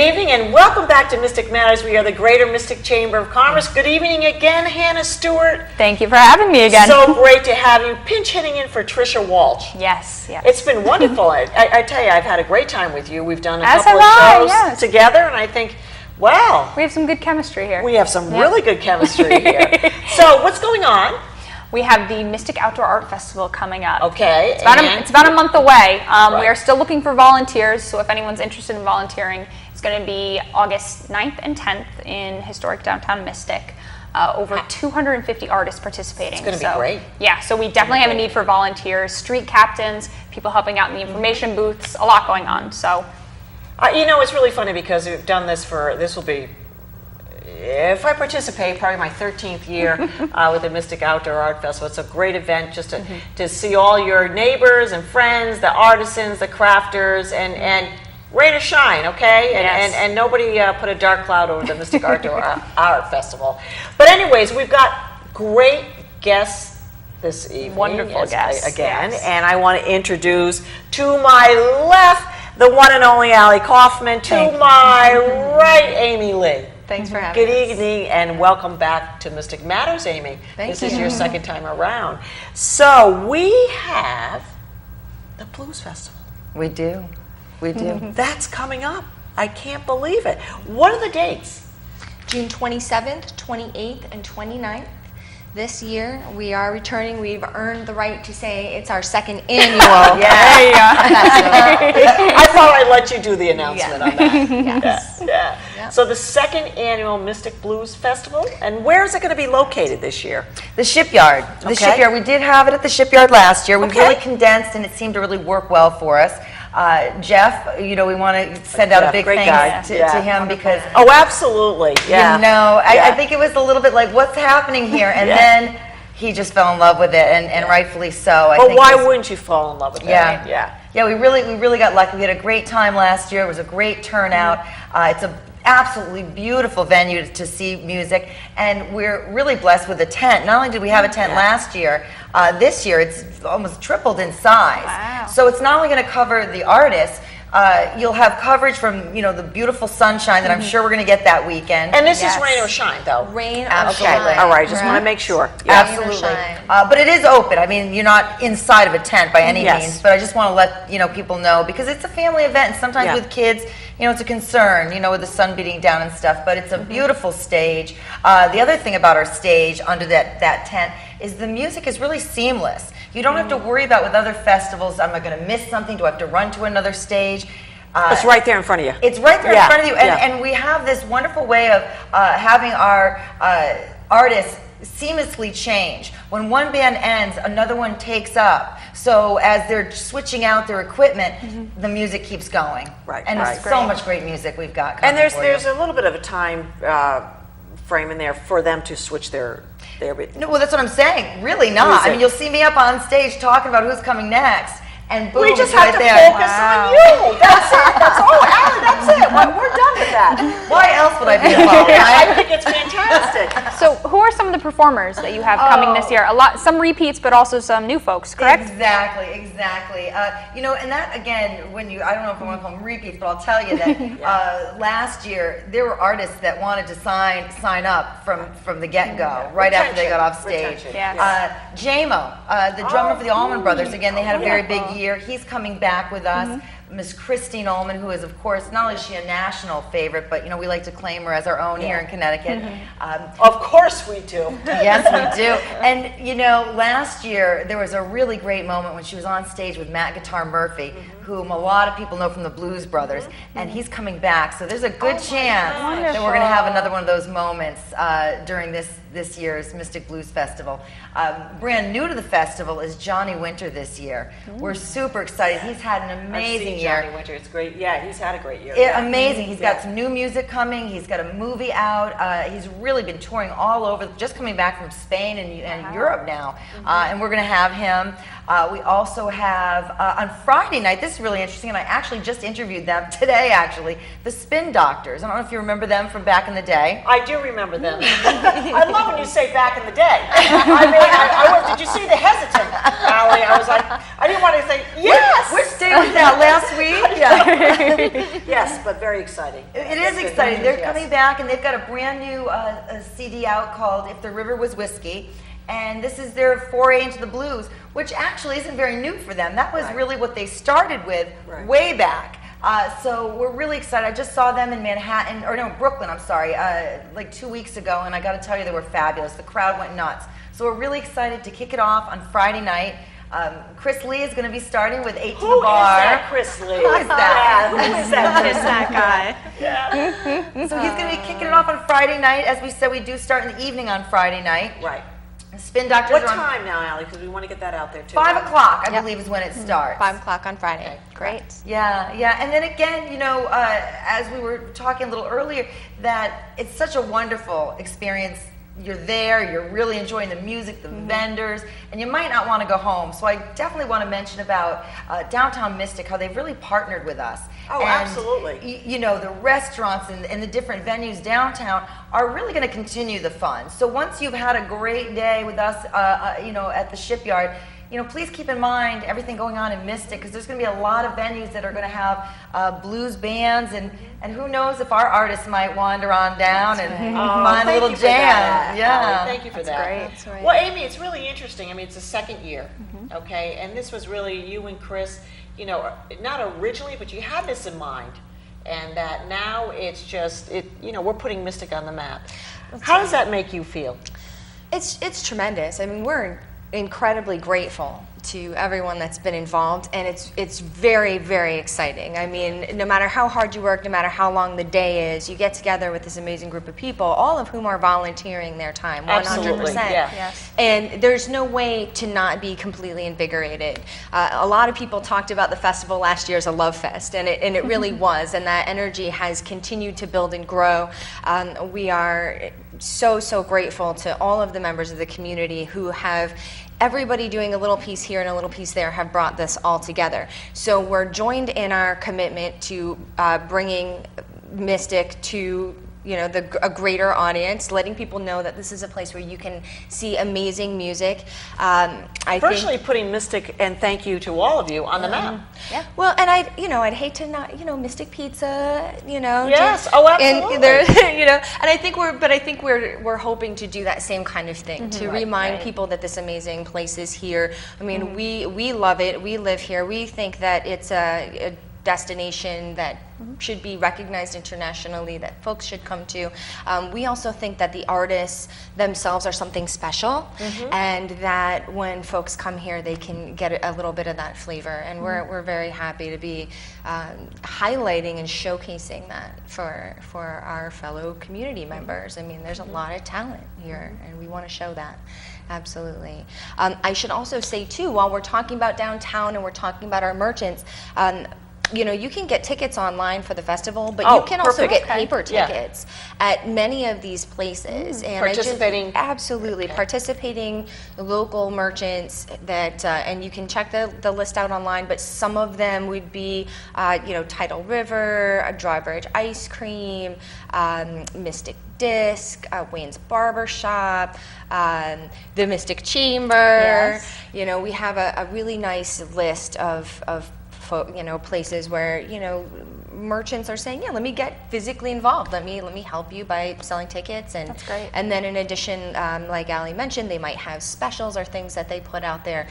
Good evening and welcome back to Mystic Matters. We are the Greater Mystic Chamber of Commerce. Good evening again, Hannah Stewart. Thank you for having me again. So great to have you. Pinch hitting in for Trisha Walsh. Yes, yes. It's been wonderful. I tell you, I've had a great time with you. We've done a As couple of have I, shows yes. together, and I think, wow, We have some good chemistry here. we have some really good chemistry here. So what's going on? We have the Mystic Outdoor Art Festival coming up. Okay. It's about a month away. Right. We are still looking for volunteers, so if anyone's interested in volunteering, it's going to be August 9th and 10th in historic downtown Mystic. Over 250 artists participating. It's going to be great. Yeah, so we definitely have a need for volunteers, street captains, people helping out in the information booths, a lot going on. So, you know, it's really funny because we've done this this will be, if I participate, probably my 13th year with the Mystic Outdoor Art Festival. It's a great event just to see all your neighbors and friends, the artisans, the crafters, and rain or shine, okay? And nobody put a dark cloud over the Mystic Outdoor Art Festival. But anyways, we've got great guests this evening. Wonderful guests. Again, yes. and I want to introduce to my left, the one and only Allie Kaufman, to my right, Amy Lee. Thanks for having us. Good evening and welcome back to Mystic Matters, Amy. This is you. your second time around. So we have the Blues Festival. We do. We do. That's coming up. I can't believe it. What are the dates? June 27th, 28th, and 29th. This year, we are returning. We've earned the right to say it's our second annual. there you go. I thought I'd let you do the announcement on that. Yes. Yeah. Yep. So the second annual Mystic Blues Festival, and where is it going to be located this year? The Shipyard. The Okay. Shipyard. We did have it at the Shipyard last year. We Okay. really condensed, and it seemed to really work well for us. Jeff, you know, we want to send out a Jeff, big great thanks guy. to him because, Oh, absolutely. Yeah. you know, I Yeah. think it was a little bit like, what's happening here? And Yeah. then he just fell in love with it, and rightfully so. I But think why this- wouldn't you fall in love with Yeah. that? Yeah. Yeah, we really got lucky. We had a great time last year. It was a great turnout. It's a absolutely beautiful venue to see music, and we're really blessed with a tent. Not only did we have a tent last year, this year it's almost tripled in size. Wow. So it's not only going to cover the artists. You'll have coverage from the beautiful sunshine that I'm sure we're going to get that weekend. And this Yes. is rain or shine, though. Rain or Absolutely. shine. All right, just want to correct? make sure. Absolutely. shine. But it is open. I mean, you're not inside of a tent by any Yes. means, but I just want to let people know because it's a family event, and sometimes Yeah. with kids, it's a concern, with the sun beating down and stuff, but it's a beautiful stage. The other thing about our stage under that tent is the music is really seamless. You don't have to worry about with other festivals, am I going to miss something? Do I have to run to another stage? It's right there in front of you. It's right there Yeah, in front of you, and, yeah. and we have this wonderful way of having our artists seamlessly change. When one band ends, another one takes up. So as they're switching out their equipment, the music keeps going. Right, And right. it's so much great music we've got coming And there's for you. a little bit of a time frame in there for them to switch their No, well, that's what I'm saying. Really not. Music. I mean, you'll see me up on stage talking about who's coming next, and boom, We just it's have right to there. focus on you. That's it. That's all, Allie. That's it. We're done with that. Why else would I be involved? I think it's fantastic. So, who are some of the performers that you have coming this year? Some repeats, but also some new folks, correct? Exactly. And that again, I don't know if I want to call them repeats, but I'll tell you that last year there were artists that wanted to sign up from the get-go, right after they got off stage. Retention. Yes. JMO, the drummer for the Allman Brothers, again, they had a very big year. He's coming back with us. Miss Christine Ullman, who is, of course, not only is she a national favorite, but we like to claim her as our own here in Connecticut. Of course we do. Yes, we do. And last year there was a really great moment when she was on stage with Matt Guitar Murphy, whom a lot of people know from the Blues Brothers, and he's coming back. So there's a good chance that we're going to have another one of those moments during this year's Mystic Blues Festival. Brand new to the festival is Johnny Winter this year. We're super excited. He's had an amazing year. Johnny Winter. It's great. Yeah, he's had a great year. Amazing. He's got some new music coming. He's got a movie out. He's really been touring all over, just coming back from Spain and Europe now. And we're going to have him. We also have on Friday night, this is really interesting, and I actually just interviewed them today, actually, the Spin Doctors. I don't know if you remember them from back in the day. I do remember them. I love when you say back in the day. I mean, did you see the hesitant, Allie? I was like, I didn't want to say, yes! Which day was that, last week? Yeah. Yes, but very exciting. It is exciting. They're coming back, and they've got a brand new CD out called If the River Was Whiskey. And this is their foray into the blues, which actually isn't very new for them. That was really what they started with way back. So we're really excited. I just saw them in Manhattan, or no, Brooklyn, I'm sorry, like 2 weeks ago, and I got to tell you, they were fabulous. The crowd went nuts. So we're really excited to kick it off on Friday night. Chris Lee is going to be starting with 8 to the Bar. Who is that Chris Lee? Who is that? Yeah, who is that? Who's that guy? Yeah. So he's going to be kicking it off on Friday night. As we said, we do start in the evening on Friday night. Right. Spin Doctors What are on time now, Allie? Because we want to get that out there too. 5 o'clock, I Yep. believe, is when it starts. 5 o'clock on Friday. Great. Yeah, yeah. And then again, you know, as we were talking a little earlier, that it's such a wonderful experience. You're there, you're really enjoying the music, the vendors, and you might not want to go home. So I definitely want to mention about Downtown Mystic, how they've really partnered with us. Oh, absolutely. You know, the restaurants and the different venues downtown are really going to continue the fun. So once you've had a great day with us, you know, at the Shipyard, you know, please keep in mind everything going on in Mystic, because there's going to be a lot of venues that are going to have blues bands, and who knows if our artists might wander on down and find a little Thank you for that, jam. Yeah. Allie. Thank you for that. great. That's right. Well, Amy, it's really interesting. I mean, it's the second year, okay? And this was really you and Chris, you know, not originally, but you had this in mind. And that now it's just, you know, we're putting Mystic on the map. How does that make you feel? It's tremendous. I mean, we're incredibly grateful to everyone that's been involved, and it's very, very exciting. I mean, no matter how hard you work, no matter how long the day is, you get together with this amazing group of people, all of whom are volunteering their time, 100%. Absolutely, yeah. Yes. And there's no way to not be completely invigorated. A lot of people talked about the festival last year as a love fest, and it really was, and that energy has continued to build and grow. We are so grateful to all of the members of the community who have, everybody doing a little piece here and a little piece there, have brought this all together. So we're joined in our commitment to bringing Mystic to, you know, a greater audience, letting people know that this is a place where you can see amazing music. Virtually putting Mystic, and thank you to all of you, on the map. Yeah. Well, and I'd hate to not, you know, Mystic Pizza, you know. Yes, oh, absolutely. And there, you know, and I think we're hoping to do that same kind of thing, to remind people that this amazing place is here. I mean, we love it. We live here. We think that it's a destination that should be recognized internationally, that folks should come to. We also think that the artists themselves are something special, and that when folks come here, they can get a little bit of that flavor. And we're very happy to be highlighting and showcasing that for our fellow community members. I mean, there's a lot of talent here, and we want to show that. Absolutely. I should also say too, while we're talking about downtown and we're talking about our merchants, you know, you can get tickets online for the festival, but you can also get paper tickets at many of these places. And Participating. Absolutely. Participating local merchants that, and you can check the list out online, but some of them would be, you know, Tidal River, Drawbridge Ice Cream, Mystic Disc, Wayne's Barbershop, the Mystic Chamber. Yes. You know, we have a really nice list of you know, places where, you know, merchants are saying, yeah, let me get physically involved. Let me help you by selling tickets. And That's great. And then in addition, like Allie mentioned, they might have specials or things that they put out there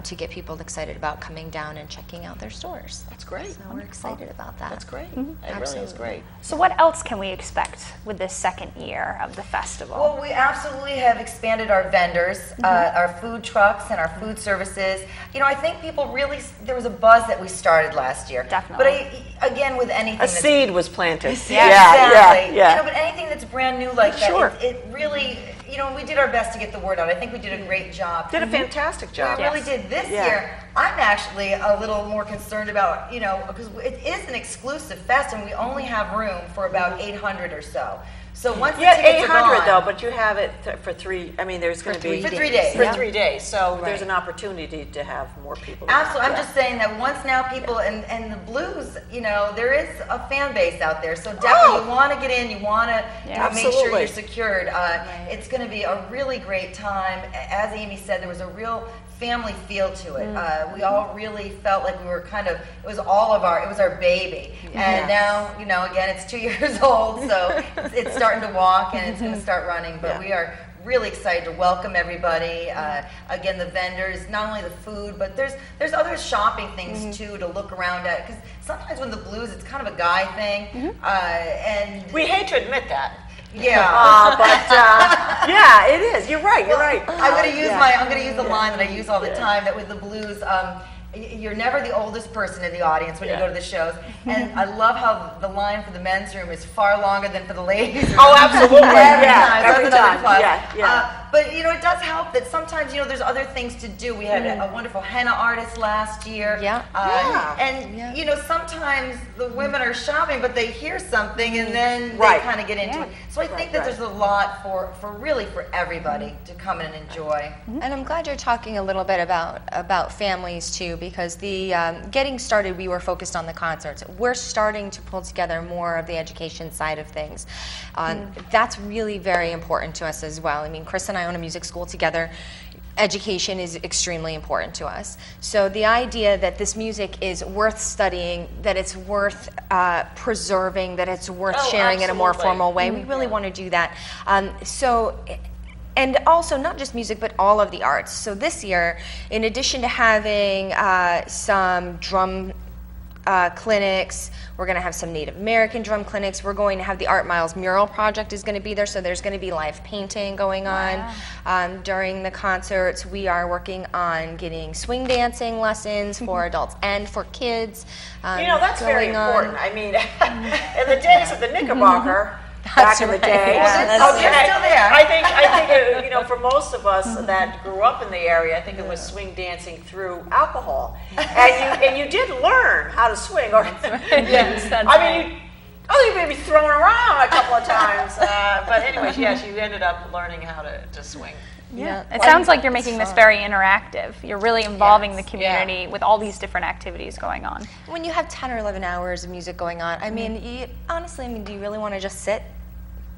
to get people excited about coming down and checking out their stores. That's great. So we're excited about that. That's great. It really is Absolutely. great. So what else can we expect with this second year of the festival? Well, we absolutely have expanded our vendors, our food trucks, and our food services. You know, I think people really, there was a buzz that we started last year. Definitely. But again, with anything A that's seed was planted. exactly. Yeah. You know, but anything that's brand new like that, Sure. it really, you know, we did our best to get the word out. I think we did a great job. Did a fantastic job. We really did. This Yeah. year, I'm actually a little more concerned about, because it is an exclusive fest and we only have room for about 800 or so. So once the tickets are 800 gone, though, but you have it for there's going to be for 3 days. For 3 days, so Right. there's an opportunity to have more people. Absolutely. I'm just saying that once now people, and the blues, there is a fan base out there. So definitely you want to get in, you want to make sure Absolutely. you're secured. It's going to be a really great time. As Amy said, there was a real family feel to it. We all really felt like we were it was our baby. And now, again, it's 2 years old, so it's starting to walk and it's going to start running. But we are really excited to welcome everybody. Again, the vendors, not only the food, but there's other shopping things too to look around at. Because sometimes when the blues, it's kind of a guy thing. And We hate to admit that. yeah. But yeah, it is. You're right. You're right. I'm gonna use the line that I use all the time, that with the blues, you're never the oldest person in the audience when you go to the shows. And I love how the line for the men's room is far longer than for the ladies' room. Oh, absolutely. Every Yeah, time. So every that's another time. plus. Yeah. But it does help that sometimes there's other things to do. We had a wonderful henna artist last year. And sometimes the women are shopping, but they hear something and then they kind of get into it. So I think that there's a lot for everybody to come and enjoy. And I'm glad you're talking a little bit about families too, because the getting started, we were focused on the concerts. We're starting to pull together more of the education side of things. That's really very important to us as well. I mean, Chris and I own a music school together. Education is extremely important to us. So the idea that this music is worth studying, that it's worth preserving, that it's worth sharing in a more formal way, we really want to do that. And also not just music, but all of the arts. So this year, in addition to having some drum clinics, we're going to have some Native American drum clinics. We're going to have the Art Miles mural project is going to be there, so there's going to be live painting going on during the concerts. We are working on getting swing dancing lessons for adults and for kids. That's very important. I mean, in the days of the Knickerbocker, back in the day. They're still there. I think for most of us that grew up in the area, I think it was swing dancing through alcohol, and you did learn how to swing. Or you may be thrown around a couple of times, but anyways, yes, you ended up learning how to swing. Yeah, it sounds like you're making this very interactive. You're really involving the community with all these different activities going on. When you have 10 or 11 hours of music going on, I mean, honestly, do you really want to just sit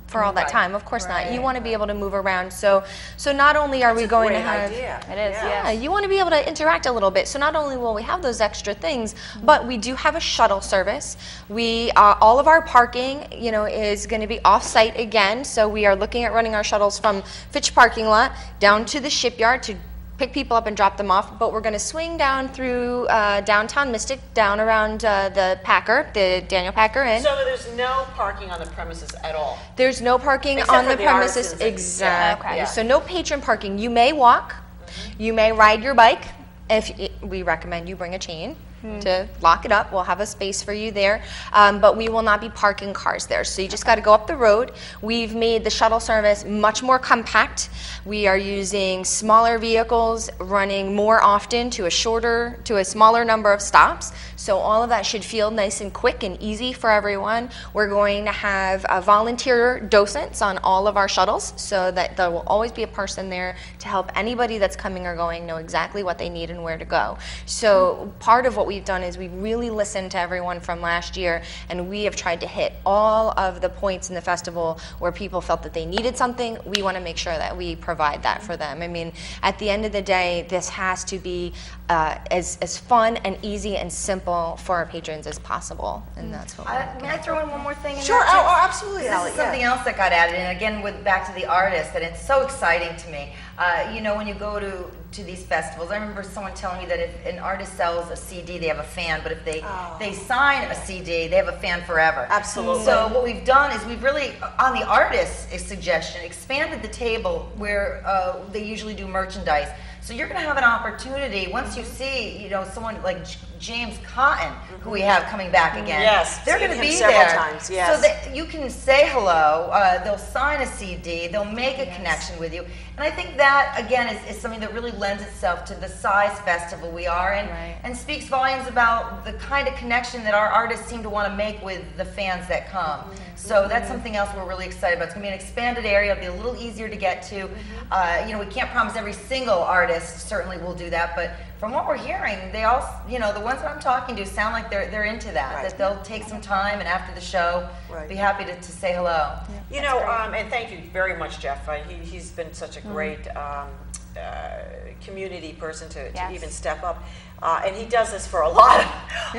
for all that time? Of course not. You want to be able to move around. So not only are we going to have... Idea. It is, Yeah, you want to be able to interact a little bit. So not only will we have those extra things, but we do have a shuttle service. We all of our parking, is going to be off-site again. So we are looking at running our shuttles from Fitch parking lot down to the shipyard to pick people up and drop them off, but we're going to swing down through downtown Mystic, down around the Daniel Packer Inn. So there's no parking on the premises at all? There's no parking Except on for the the premises. artisans. Exactly. Yeah. So no patron parking. You may walk, you may ride your bike. We recommend you bring a chain to lock it up. We'll have a space for you there, but we will not be parking cars there. So you just got to go up the road. We've made the shuttle service much more compact. We are using smaller vehicles, running more often to a smaller number of stops. So all of that should feel nice and quick and easy for everyone. We're going to have volunteer docents on all of our shuttles, so that there will always be a person there to help anybody that's coming or going know exactly what they need and where to go. So part of what we've done is we really listened to everyone from last year, and we have tried to hit all of the points in the festival where people felt that they needed something. We want to make sure that we provide that for them. I mean, at the end of the day, this has to be as fun and easy and simple for our patrons as possible, and that's what we're May I throw in one more thing? Sure. there, too? Absolutely, This Allie. is something else that got added, and again, back to the artist, and it's so exciting to me. When you go to these festivals, I remember someone telling me that if an artist sells a CD, they have a fan, but if they sign a CD, they have a fan forever. Absolutely. So what we've done is we've really, on the artist's suggestion, expanded the table where they usually do merchandise. So you're going to have an opportunity once you see, someone like James Cotton, who we have coming back again. Yes, they're seen going to him be several there. times, yes. So that you can say hello. They'll sign a CD. They'll make a connection with you. And I think that, again, is something that really lends itself to the size festival we are in, and speaks volumes about the kind of connection that our artists seem to want to make with the fans that come. So that's something else we're really excited about. It's going to be an expanded area. It'll be a little easier to get to. You know, we can't promise every single artist certainly will do that, but from what we're hearing, they all, you know, the ones that I'm talking to sound like they're into that. That they'll take some time and after the show, be happy to say hello. You know, and thank you very much, Jeff. He's been such a great community person to even step up. And he does this for a lot of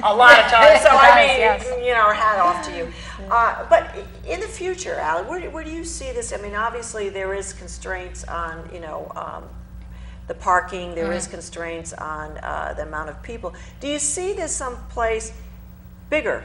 times. So I mean, you know, our hat off to you. But in the future, Allie, where do you see this? I mean, obviously there is constraints on, you know, the parking. There is constraints on the amount of people. Do you see this someplace bigger?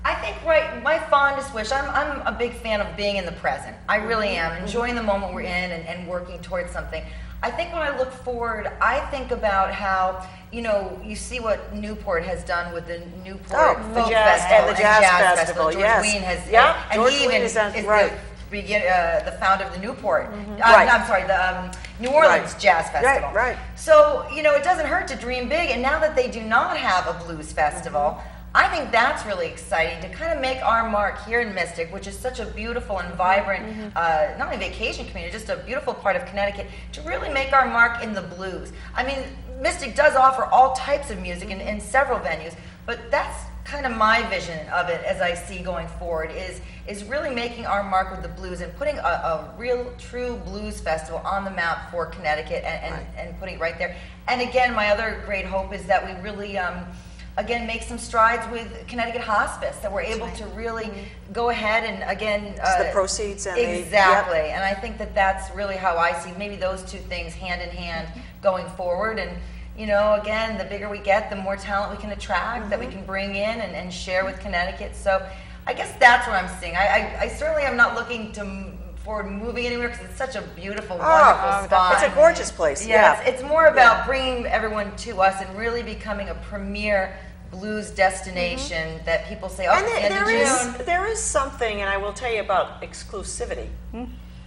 I think, my fondest wish, I'm a big fan of being in the present. I really am, enjoying the moment we're in and working towards something. I think when I look forward, I think about how, you know, you see what Newport has done with the Newport Folk Festival and the Jazz Festival. George Wein has, and George he Wein even is the founder of the Newport. I'm sorry, the New Orleans Jazz Festival. So, you know, it doesn't hurt to dream big. And now that they do not have a blues festival, I think that's really exciting to kind of make our mark here in Mystic, which is such a beautiful and vibrant, not only vacation community, just a beautiful part of Connecticut, to really make our mark in the blues. I mean, Mystic does offer all types of music in several venues, but that's kind of my vision of it as I see going forward is really making our mark with the blues and putting a real, true blues festival on the map for Connecticut and putting it right there. And again, my other great hope is that we really again, make some strides with Connecticut Hospice, that we're able to really go ahead and, again... the proceeds and exactly. And I think that that's really how I see maybe those two things hand in hand going forward. And, you know, again, the bigger we get, the more talent we can attract, that we can bring in and share with Connecticut. So I guess that's what I'm seeing. I certainly am not looking forward moving anywhere because it's such a beautiful, wonderful spot. It's a gorgeous place. It's more about bringing everyone to us and really becoming a premier blues destination that people say, and there is something, and I will tell you about exclusivity.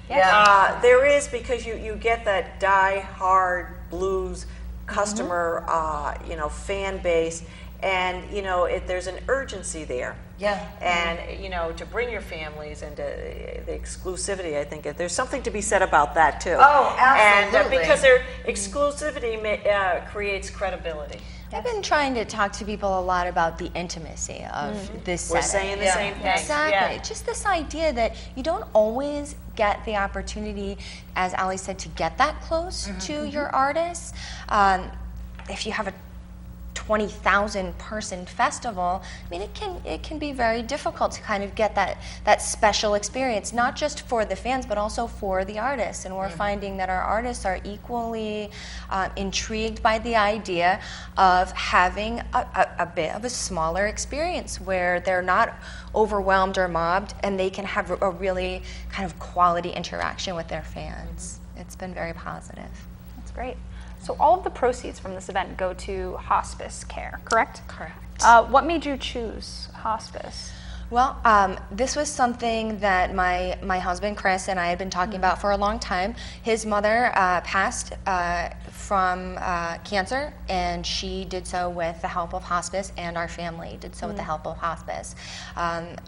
There is, because you get that die-hard blues customer, you know, fan base, and you know there's an urgency there. And you know, to bring your families into the exclusivity, I think there's something to be said about that too. Oh, absolutely. And because their exclusivity creates credibility. I've been trying to talk to people a lot about the intimacy of this setting. We're saying the same thing. Exactly. Just this idea that you don't always get the opportunity, as Ali said, to get that close to your artists. If you have a 20,000 person festival, I mean, it can be very difficult to kind of get that special experience, not just for the fans, but also for the artists. And we're finding that our artists are equally intrigued by the idea of having a bit of a smaller experience where they're not overwhelmed or mobbed, and they can have a really kind of quality interaction with their fans. It's been very positive. That's great. So all of the proceeds from this event go to hospice care, correct? Correct. What made you choose hospice? Well, this was something that my husband Chris and I had been talking about for a long time. His mother passed from cancer, and she did so with the help of hospice, and our family did so with the help of hospice.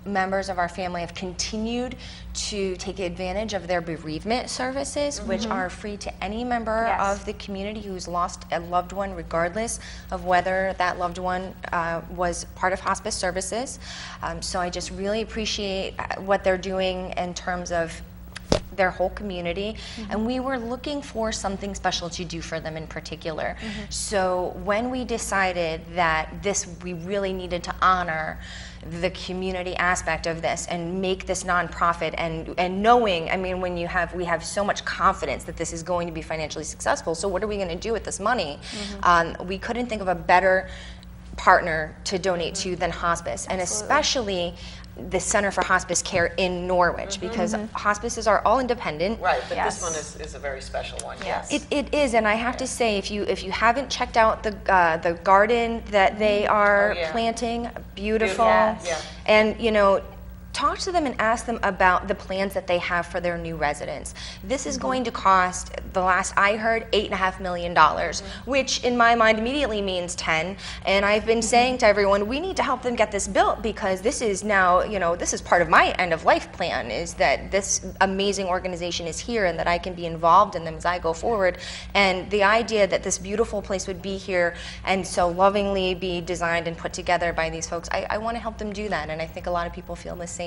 Members of our family have continued to take advantage of their bereavement services, which are free to any member of the community who's lost a loved one, regardless of whether that loved one was part of hospice services. So I just really appreciate what they're doing in terms of their whole community, and we were looking for something special to do for them in particular. So when we decided that we really needed to honor the community aspect of this and make this nonprofit, and knowing, I mean, when we have so much confidence that this is going to be financially successful, so what are we going to do with this money? We couldn't think of a better partner to donate to than hospice. And especially the Center for Hospice Care in Norwich, because hospices are all independent. Right, but Yes. this one is a very special one, yes. It is, and I have to say, if you haven't checked out the garden that they are Oh, yeah. planting, beautiful, Yes. Yeah. and talk to them and ask them about the plans that they have for their new residents. This is going to cost, the last I heard, $8.5 million, which in my mind immediately means 10. And I've been saying to everyone, we need to help them get this built, because this is now, this is part of my end of life plan, is that this amazing organization is here and that I can be involved in them as I go forward. And the idea that this beautiful place would be here and so lovingly be designed and put together by these folks, I want to help them do that. And I think a lot of people feel the same.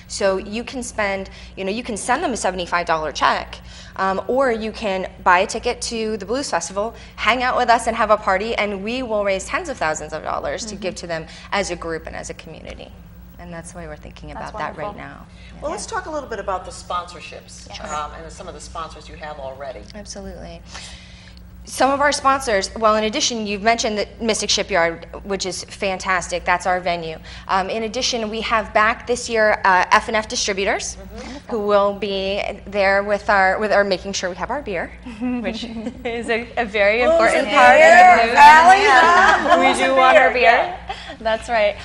So you can spend, you can send them a $75 check, or you can buy a ticket to the Blues Festival, hang out with us and have a party, and we will raise tens of thousands of dollars to give to them as a group and as a community. And that's the way we're thinking about that right wonderful. now. Well, let's talk a little bit about the sponsorships and some of the sponsors you have already. Absolutely. Some of our sponsors, well, in addition, you've mentioned the Mystic Shipyard, which is fantastic. That's our venue. In addition, we have back this year F&F Distributors, who will be there with our making sure we have our beer, which is a very important part of the blues. We do want our beer. That's right.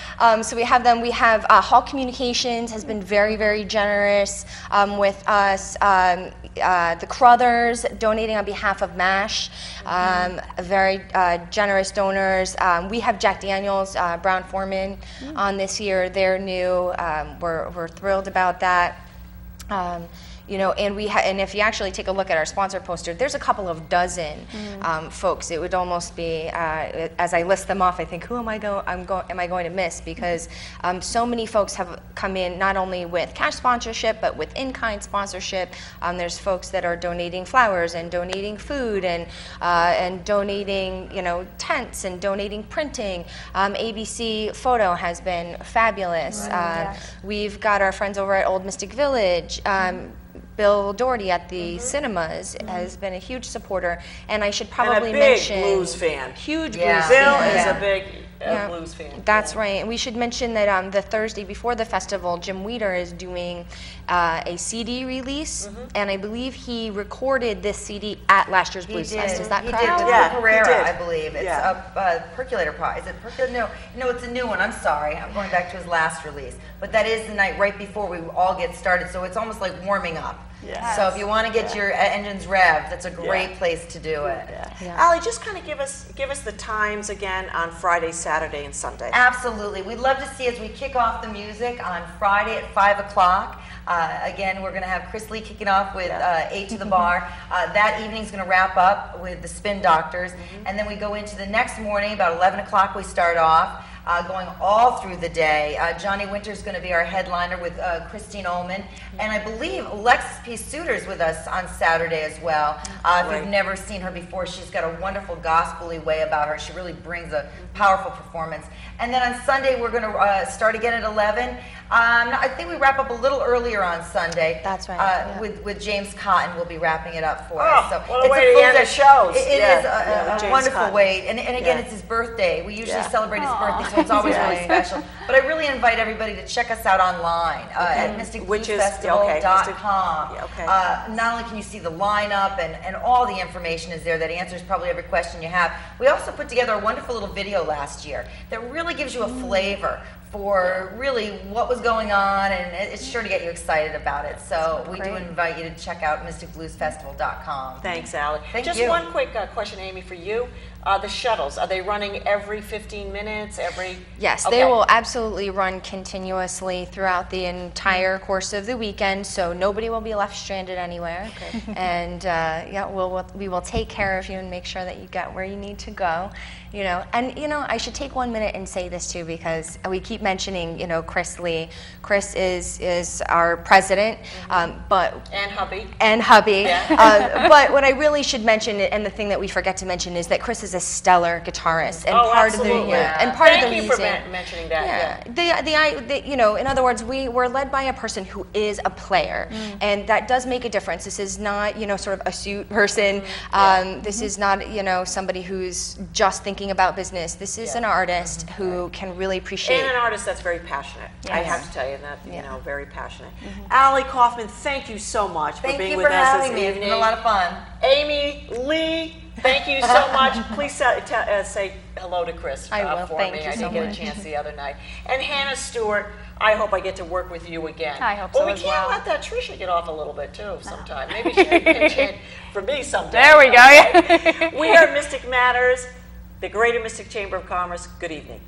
So we have them. We have Hall Communications has been very, very generous with us. The Crothers donating on behalf of MASH, very generous donors. We have Jack Daniels, Brown Forman on this year. They're new. We're thrilled about that. And and if you actually take a look at our sponsor poster, there's a couple of dozen folks. It would almost be, as I list them off, I think, who am I going to miss? Because so many folks have come in not only with cash sponsorship, but with in-kind sponsorship. There's folks that are donating flowers and donating food and donating, tents and donating printing. ABC Photo has been fabulous. We've got our friends over at Old Mystic Village. Bill Doherty at the cinemas has been a huge supporter, and I should probably and a big mention blues fan. Huge Yeah. blues Bill fan. is a big blues fan. That's right. And we should mention that the Thursday before the festival, Jim Weeder is doing a CD release, and I believe he recorded this CD at last year's Blues Fest. Is that He correct? did with Yeah, he Pereira, did. I believe. It's Yeah. a Percolator Prize. Is it Percolator? No, it's a new one. I'm sorry. I'm going back to his last release. But that is the night right before we all get started, so it's almost like warming up. Yes. So if you want to get your engines revved, that's a great place to do it. Allie, just kind of give us the times again on Friday, Saturday, and Sunday. Absolutely. We'd love to see as we kick off the music on Friday at 5 o'clock. Again, we're going to have Chris Lee kicking off with 8 to the Bar. That evening's going to wrap up with the Spin Doctors. And then we go into the next morning, about 11 o'clock we start off. Going all through the day. Johnny Winter's going to be our headliner with Christine Ullman. And I believe Alexis P. Suter's with us on Saturday as well. If you've never seen her before, she's got a wonderful gospel-y way about her. She really brings a powerful performance. And then on Sunday, we're going to start again at 11. I think we wrap up a little earlier on Sunday. That's right. With James Cotton, we'll be wrapping it up for us. Oh, what a way to full end day. the shows. It Yeah. is Yeah, a James wonderful Cotton. way. And again, it's his birthday. We usually celebrate his birthday, so it's always really special. But I really invite everybody to check us out online at mysticbluesfestival.com. Not only can you see the lineup and all the information is there that answers probably every question you have, we also put together a wonderful little video last year that really gives you a flavor for really what was going on, and it's sure to get you excited about it. So we do invite you to check out mysticbluesfestival.com. Thanks, Allie. Thank Just you. one quick question, Amy, for you. The shuttles, are they running every 15 minutes? Yes, Okay. they will absolutely run continuously throughout the entire course of the weekend, so nobody will be left stranded anywhere. And we will take care of you and make sure that you get where you need to go. I should take 1 minute and say this too, because we keep mentioning, Chris Lee. Chris is our president, but And hubby. but what I really should mention, and the thing that we forget to mention, is that Chris is a stellar guitarist, and part absolutely. and part Thank of the you reason. for mentioning that. In other words, we're led by a person who is a player, and that does make a difference. This is not sort of a suit person. This is not somebody who's just thinking about business. This is an artist who can really appreciate. And an artist that's very passionate. I Yes. have to tell you that, you know, very passionate. Allie Kaufman, thank you so much for Thank being you with for us having this me. It's evening. been a lot of fun. Amy Lee, thank you so much. Please say hello to Chris I will. for Thank me. you I so didn't get a much. chance the other night. And Hannah Stewart, I hope I get to work with you again. I hope but so we as can't well. let that Trisha get off a little bit too sometime. Maybe she can pinch hit for me someday. There we go. We are Mystic Matters, the Greater Mystic Chamber of Commerce. Good evening.